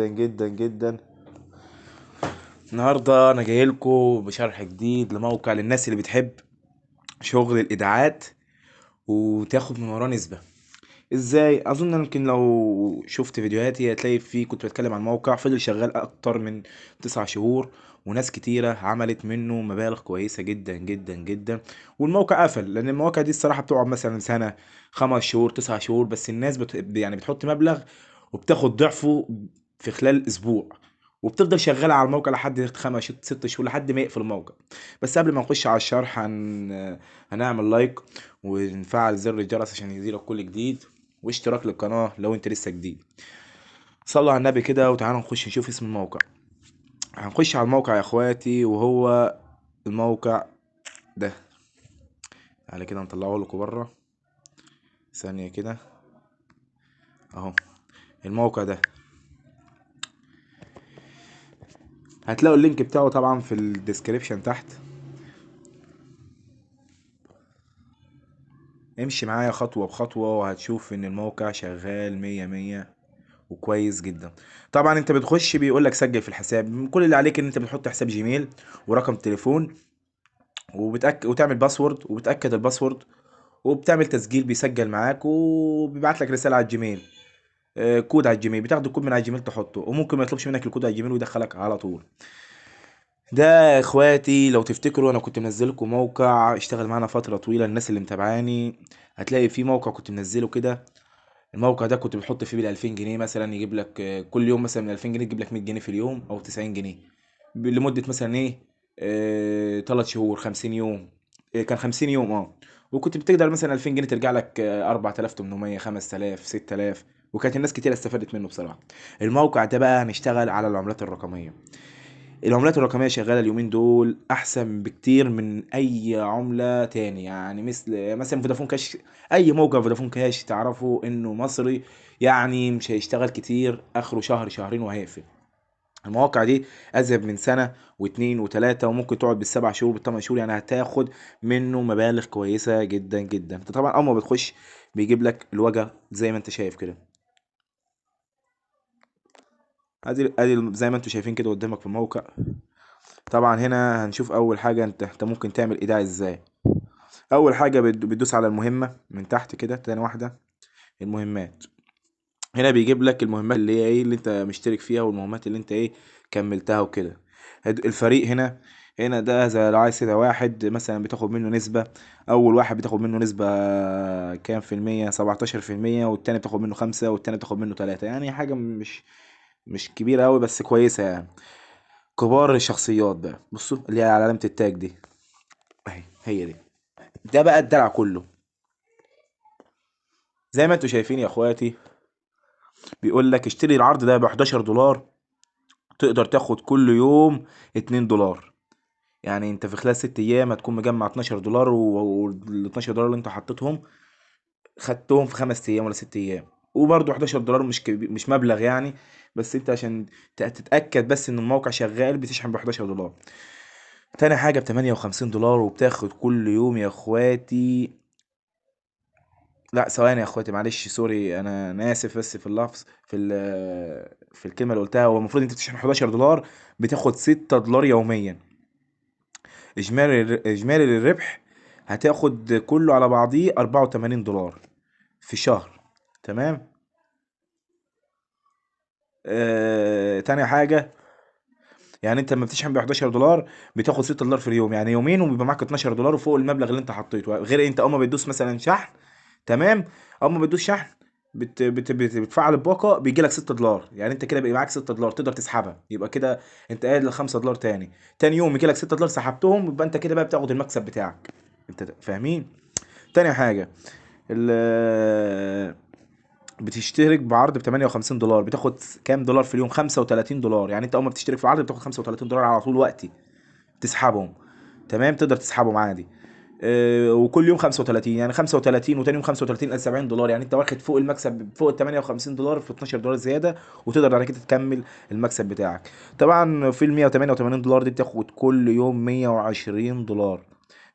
جدا جدا جدا. النهارده انا جاي لكم بشرح جديد لموقع للناس اللي بتحب شغل الايداعات وتاخد من وراه نسبة. ازاي؟ اظن يمكن لو شفت فيديوهاتي هتلاقي فيه كنت بتكلم عن موقع فضل شغال اكتر من 9 شهور، وناس كتيرة عملت منه مبالغ كويسة جدا جدا جدا. والموقع قفل لان المواقع دي الصراحة بتقعد مثلا سنة، 5 شهور، 9 شهور، بس الناس يعني بتحط مبلغ وبتاخد ضعفه في خلال اسبوع، وبتفضل شغالة على الموقع لحد 5 6 شهور لحد ما يقفل الموقع. بس قبل ما نخش على الشرح هنعمل لايك ونفعل زر الجرس عشان يجيلك كل جديد، واشتراك للقناة لو انت لسه جديد. صلوا على النبي كده وتعالوا نخش نشوف اسم الموقع. هنخش على الموقع يا اخواتي، وهو الموقع ده. تعالى كده نطلعه لكم بره ثانية كده اهو. الموقع ده هتلاقوا اللينك بتاعه طبعا في الديسكريبشن تحت. امشي معايا خطوة بخطوة وهتشوف ان الموقع شغال مية مية وكويس جدا. طبعا انت بتخش بيقولك سجل في الحساب، كل اللي عليك ان انت بتحط حساب جيميل ورقم تليفون، وتعمل باسورد وبتأكد الباسورد، وبتعمل تسجيل بيسجل معاك وبيبعت لك رسالة على الجيميل. كود على الجيميل، بتاخد الكود من على الجيميل تحطه، وممكن ما يطلبش منك الكود على الجيميل ويدخلك على طول. ده يا اخواتي لو تفتكروا انا كنت منزلكم موقع اشتغل معانا فترة طويلة، الناس اللي متابعاني هتلاقي في موقع كنت منزله كده. الموقع ده كنت بتحط فيه بال2000 جنيه مثلا، يجيب لك كل يوم مثلا من 2000 جنيه تجيب لك 100 جنيه في اليوم او 90 جنيه، لمدة مثلا ايه 3 شهور، 50 يوم. كان 50 يوم وكنت بتقدر مثلا 2000 جنيه ترجع لك 4800، 5000، 6000. وكانت الناس كتير استفادت منه بصراحة. الموقع ده بقى هنشتغل على العملات الرقمية. العملات الرقمية شغالة اليومين دول أحسن بكتير من أي عملة تاني، يعني مثلا فودافون كاش. أي موقع فودافون كاش تعرفوا إنه مصري، يعني مش هيشتغل كتير، آخره شهر شهرين وهيقفل. المواقع دي أذهب من سنة واتنين وتلاتة، وممكن تقعد بال7 شهور، بال8 شهور، يعني هتاخد منه مبالغ كويسة جدا جدا. انت طبعا أول ما بتخش بيجيب لك الوجه زي ما انت شايف كده. ادي زي ما انتوا شايفين كده قدامك في الموقع. طبعا هنا هنشوف اول حاجه انت ممكن تعمل ايداع ازاي. اول حاجه بتدوس على المهمه من تحت كده، تاني واحده المهمات. هنا بيجيب لك المهمات اللي هي ايه اللي انت مشترك فيها، والمهمات اللي انت ايه كملتها وكده. الفريق هنا ده زي لو عايز كده واحد مثلا بتاخد منه نسبة. أول واحد بتاخد منه نسبة كام في المية؟ 17%، والتاني بتاخد منه 5، والتاني بتاخد منه 3، يعني حاجة مش كبيرة أوي بس كويسة يعني. كبار الشخصيات بقى بصوا اللي هي على علامة التاج دي اهي، هي دي. ده بقى الدلع كله. زي ما انتوا شايفين يا اخواتي، بيقول لك اشتري العرض ده ب 11 دولار، تقدر تاخد كل يوم 2 دولار. يعني انت في خلال 6 ايام هتكون مجمع 12 دولار، وال 12 دولار اللي انت حطيتهم خدتهم في 5 ايام ولا 6 ايام. وبرضه 11 دولار مش مبلغ يعني، بس انت عشان تتأكد بس ان الموقع شغال بتشحن ب 11 دولار. تاني حاجة ب 58 دولار، وبتاخد كل يوم يا اخواتي. لا ثواني يا اخواتي، معلش سوري، انا اسف بس في اللفظ، في الكلمه اللي قلتها. هو المفروض انت بتشحن 11 دولار بتاخد 6 دولار يوميا. اجمالي الربح هتاخد كله على بعضيه 84 دولار في شهر. تمام. تاني حاجه، يعني انت لما بتشحن ب 11 دولار بتاخد 6 دولار في اليوم، يعني يومين وبيبقى معاك 12 دولار وفوق المبلغ اللي انت حطيته. غير انت اول ما بتدوس مثلا شحن، تمام، اول ما بتدوس شحن بتفعل الباقه بيجي لك 6 دولار، يعني انت كده بيبقى معاك 6 دولار تقدر تسحبها، يبقى كده انت قاعد ل 5 دولار تاني. تاني يوم يجي لك 6 دولار سحبتهم، يبقى انت كده بقى بتاخد المكسب بتاعك. انت فاهمين؟ تاني حاجه، ال بتشترك بعرض ب 58 دولار، بتاخد كام دولار في اليوم؟ 35 دولار. يعني انت اول ما بتشترك في العرض بتاخد 35 دولار على طول وقتي تسحبهم. تمام، تقدر تسحبهم عادي. وكل يوم 35، يعني 35 وتاني يوم 35 ال 70 دولار، يعني انت واخد فوق المكسب فوق ال 58 دولار في 12 دولار زياده، وتقدر بعد كده تكمل المكسب بتاعك. طبعا في ال 188 دولار دي بتاخد كل يوم 120 دولار.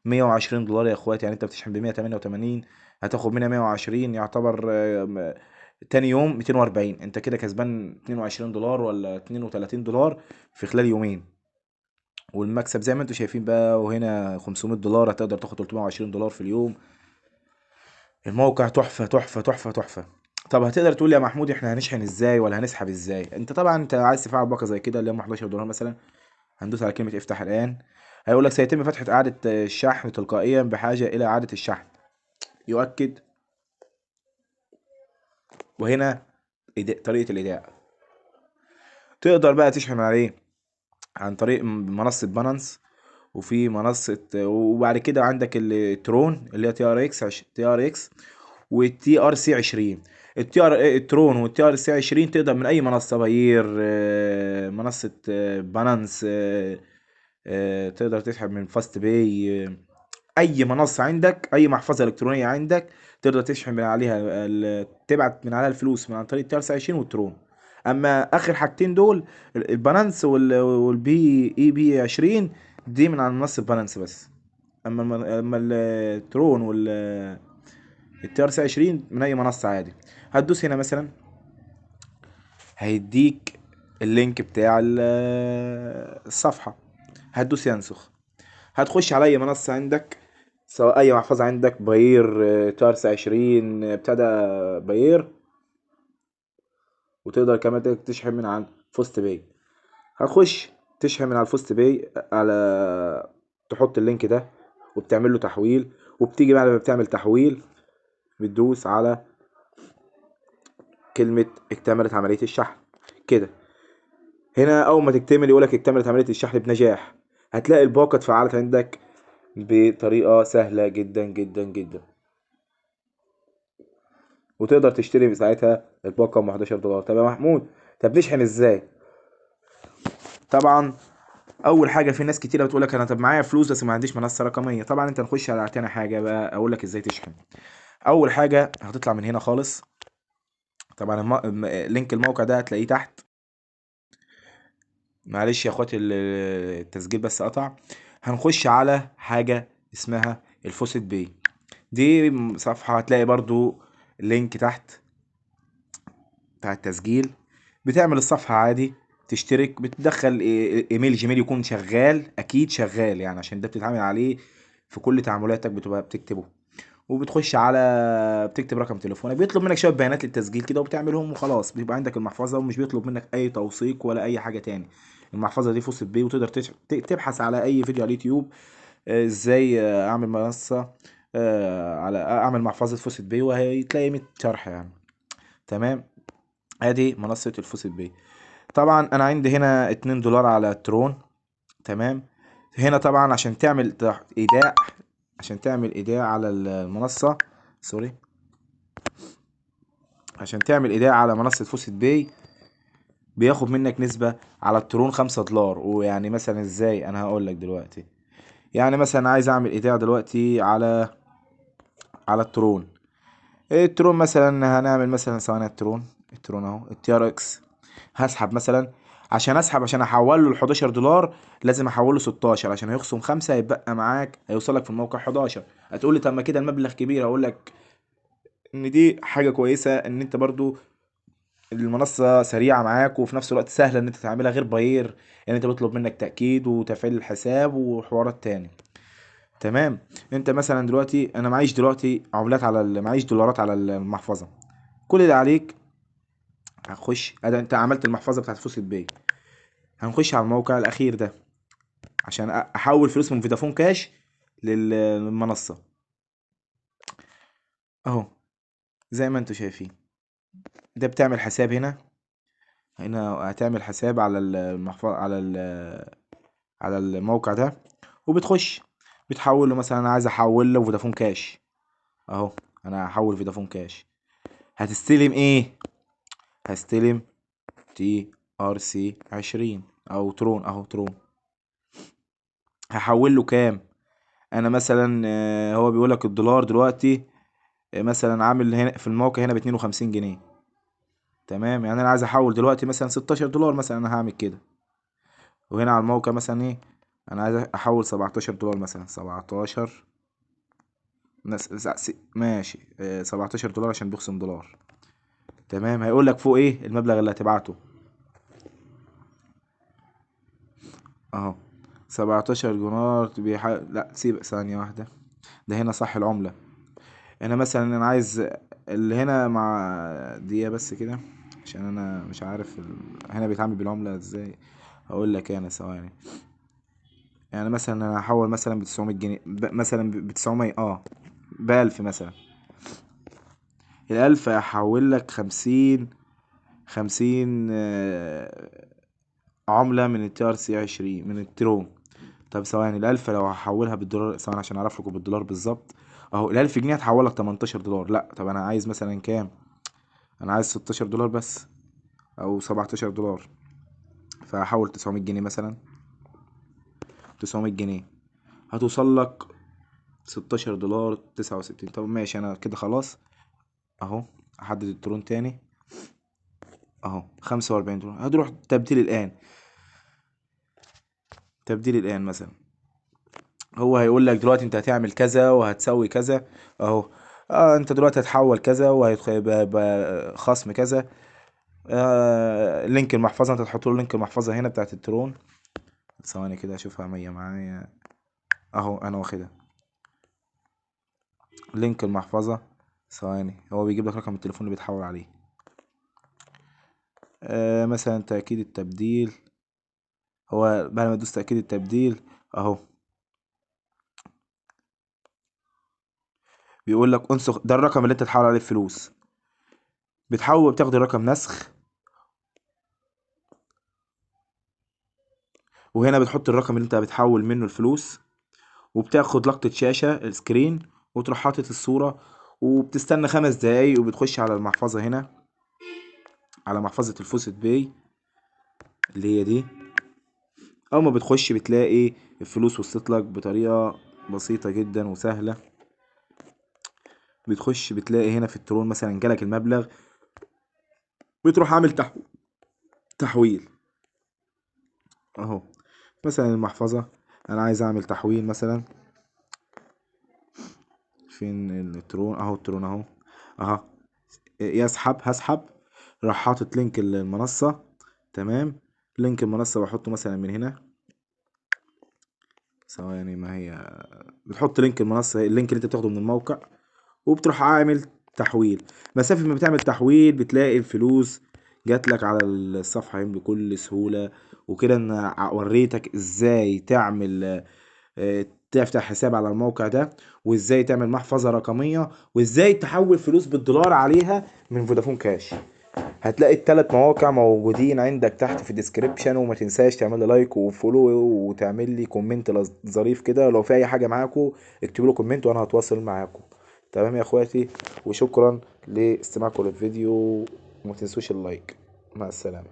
120 دولار يا اخواتي، يعني انت بتشحن ب 188 هتاخد منها 120، يعتبر تاني يوم 240، انت كده كسبان 22 دولار ولا 32 دولار في خلال يومين. والمكسب زي ما انتم شايفين بقى، وهنا 500 دولار هتقدر تاخد 320 دولار في اليوم. الموقع تحفة تحفة تحفة تحفة. طب هتقدر تقول لي يا محمود احنا هنشحن ازاي ولا هنسحب ازاي؟ انت طبعا انت عايز تفعل باقة زي كده اللي هم 11 دولار مثلا، هندوس على كلمة افتح الآن. هيقول لك سيتم فتح إعادة الشحن تلقائيا بحاجة إلى إعادة الشحن، يؤكد. وهنا طريقة الإيداع. تقدر بقى تشحن عليه عن طريق منصة بانانس، وفي منصة، وبعد كده عندك الترون اللي هي تي ار اكس، تي ار اكس، والتي ار سي 20. الترون والتي ار سي 20 تقدر من اي منصة، باير، منصة بانانس، تقدر تسحب من فاست باي، اي منصه عندك، اي محفظه الكترونيه عندك تقدر تشحن من عليها تبعت من عليها الفلوس من عن طريق ترس 20 والترون. اما اخر حاجتين دول، البالانس والبي اي بي 20، دي من على منصه بالانس بس. اما الترون والتي ار سي 20 من اي منصه عادي. هتدوس هنا مثلا، هيديك اللينك بتاع الصفحه، هتدوس ينسخ. هتخش على اي منصة عندك، سواء اي محفظة عندك، باير، تارس 20، ابتدى باير. وتقدر كمان تشحن من على فوست باي. هتخش تشحن من على الفوست باي، على تحط اللينك ده وبتعمل له تحويل. وبتيجي بعد ما بتعمل تحويل بتدوس على كلمة اكتملت عملية الشحن كده. هنا اول ما تكتمل يقولك اكتملت عملية الشحن بنجاح. هتلاقي الباقة اتفعلت عندك بطريقة سهلة جدا جدا جدا. وتقدر تشتري ساعتها الباقة ب 11 دولار. طب يا محمود، طب نشحن ازاي؟ طبعا اول حاجه، في ناس كتيره بتقول لك انا طب معايا فلوس بس ما عنديش منصه رقميه. طبعا انت نخش على تاني حاجه بقى اقول لك ازاي تشحن. اول حاجه هتطلع من هنا خالص. طبعا لينك الموقع ده هتلاقيه تحت. معلش يا اخواتي التسجيل بس قطع. هنخش على حاجه اسمها الفوسيت باي. دي صفحه هتلاقي برضو لينك تحت بتاع التسجيل. بتعمل الصفحة عادي، تشترك، بتدخل ايميل جيميل يكون شغال، اكيد شغال يعني، عشان ده بتتعامل عليه في كل تعاملاتك، بتبقى بتكتبه. وبتخش على بتكتب رقم تليفونك، بيطلب منك شوية بيانات للتسجيل كده وبتعملهم وخلاص، بيبقى عندك المحفظة ومش بيطلب منك اي توثيق ولا اي حاجة تاني. المحفظة دي فوسيت بي، وتقدر تبحث على اي فيديو على اليوتيوب ازاي اعمل منصة، على اعمل محفظة فوسيت بي، وهتلاقي 100 شرح يعني. تمام. ادي منصة الفوسيت بي. طبعا انا عندي هنا 2 دولار على الترون. تمام. هنا طبعا عشان تعمل ايداع، عشان تعمل ايداع على المنصة، سوري، عشان تعمل ايداع على منصة فوسيت باي بياخد منك نسبة على الترون 5 دولار. ويعني مثلا ازاي، انا هقول لك دلوقتي. يعني مثلا عايز اعمل ايداع دلوقتي على الترون. الترون مثلا هنعمل مثلا ثواني. الترون اهو، التي ار اكس. هسحب مثلا، عشان اسحب، عشان احول له ال 11 دولار لازم احول له 16، عشان هيخصم 5 هيبقى معاك، هيوصل لك في الموقع 11. هتقول لي طب ما كده المبلغ كبير. اقول لك ان دي حاجه كويسه، ان انت برضو المنصه سريعه معاك، وفي نفس الوقت سهله ان انت تعملها، غير باير يعني انت بيطلب منك تاكيد وتفعيل الحساب وحوارات تاني. تمام. انت مثلا دلوقتي انا معيش دلوقتي عملات على معيش دولارات على المحفظه. كل اللي عليك هتخش انت عملت المحفظه بتاعت فوسيت باي. هنخش على الموقع الاخير ده عشان احول فلوس من فودافون كاش للمنصة اهو. زي ما انتوا شايفين، ده بتعمل حساب هنا. هنا هتعمل حساب على على الموقع ده، وبتخش بتحول له. مثلا انا عايز احول له فودافون كاش اهو. انا هحول فودافون كاش. هتستلم ايه؟ هستلم تي ار سي 20 او ترون اهو، ترون. هحول له كام؟ انا مثلا هو بيقول لك الدولار دلوقتي مثلا عامل هنا في الموقع هنا ب 52 جنيه. تمام. يعني انا عايز احول دلوقتي مثلا 16 دولار مثلا، انا هعمل كده. وهنا على الموقع مثلا ايه، انا عايز احول 17 دولار مثلا، 17. ماشي 17 دولار عشان بيخصم دولار. تمام. هيقول لك فوق ايه المبلغ اللي هتبعته اهو. 17 دينار لا سيب ثانية واحدة. ده هنا صح العملة. انا مثلا انا عايز اللي هنا مع دقيقة بس كده، عشان انا مش عارف هنا بيتعامل بالعملة ازاي. هقول لك انا ثواني. يعني مثلا انا هحول مثلا ب 900 جنيه، مثلا ب 900 ب1000 مثلا. ال1000 هحول لك 50 عملة من التي ار سي 20 من الترون. طب ثواني، ال1000 لو هحولها بالدولار ثواني عشان اعرف لكم بالدولار بالظبط. اهو ال1000 جنيه هتحول لك 18 دولار. لا طب انا عايز مثلا كام؟ انا عايز 16 دولار بس، او 17 دولار. فهحول 900 جنيه مثلا. 900 جنيه هتوصل لك 16 دولار 69. طب ماشي انا كده خلاص. اهو احدد الترون تاني. اهو 45 دولار. هتروح تبديل الان. تبديل الان مثلا. هو هيقول لك دلوقتي انت هتعمل كذا وهتسوي كذا اهو. انت دلوقتي هتحول كذا وهيبقى خصم كذا. لينك المحفظة انت تحط له لينك المحفظة هنا بتاعت الترون. ثواني كده اشوفها مية معايا. اهو انا واخدها لينك المحفظة. ثواني هو بيجيب لك رقم التليفون اللي بيتحول عليه. مثلا تأكيد التبديل. هو بعد ما تدوس تأكيد التبديل اهو بيقول لك انسخ ده الرقم اللي انت تحول عليه الفلوس. بتاخد الرقم نسخ، وهنا بتحط الرقم اللي انت بتحول منه الفلوس، وبتاخد لقطة شاشة السكرين، وتروح حاطط الصورة، وبتستنى 5 دقايق، وبتخش على المحفظة هنا، على محفظة الفوسيت باي اللي هي دي. اول ما بتخش بتلاقي الفلوس وصلت لك بطريقة بسيطة جدا وسهلة. بتخش بتلاقي هنا في الترون مثلا جالك المبلغ، بتروح عامل تحويل اهو. مثلا المحفظة انا عايز اعمل تحويل مثلا. فين الترون؟ اهو الترون اهو. اهو هسحب. راح حاطط لينك المنصة. تمام. لينك المنصة بحطه مثلا من هنا. ثواني ما هي بتحط لينك المنصة، اللينك اللي انت بتاخده من الموقع، وبتروح عامل تحويل. مسافة ما بتعمل تحويل بتلاقي الفلوس جات لك على الصفحة هنا بكل سهولة. وكده انا وريتك ازاي تعمل تفتح حساب على الموقع ده، وازاي تعمل محفظة رقمية، وازاي تحول فلوس بالدولار عليها من فودافون كاش. هتلاقي ال3 مواقع موجودين عندك تحت في الديسكريبشن. وما تنساش تعمل لي لايك وفولو وتعمل لي كومنت ظريف كده. لو في اي حاجة معاكم اكتبوا له كومنت وانا هتواصل معاكم. تمام يا اخواتي، وشكرا لاستماعكم للفيديو. وما تنسوش اللايك. مع السلامة.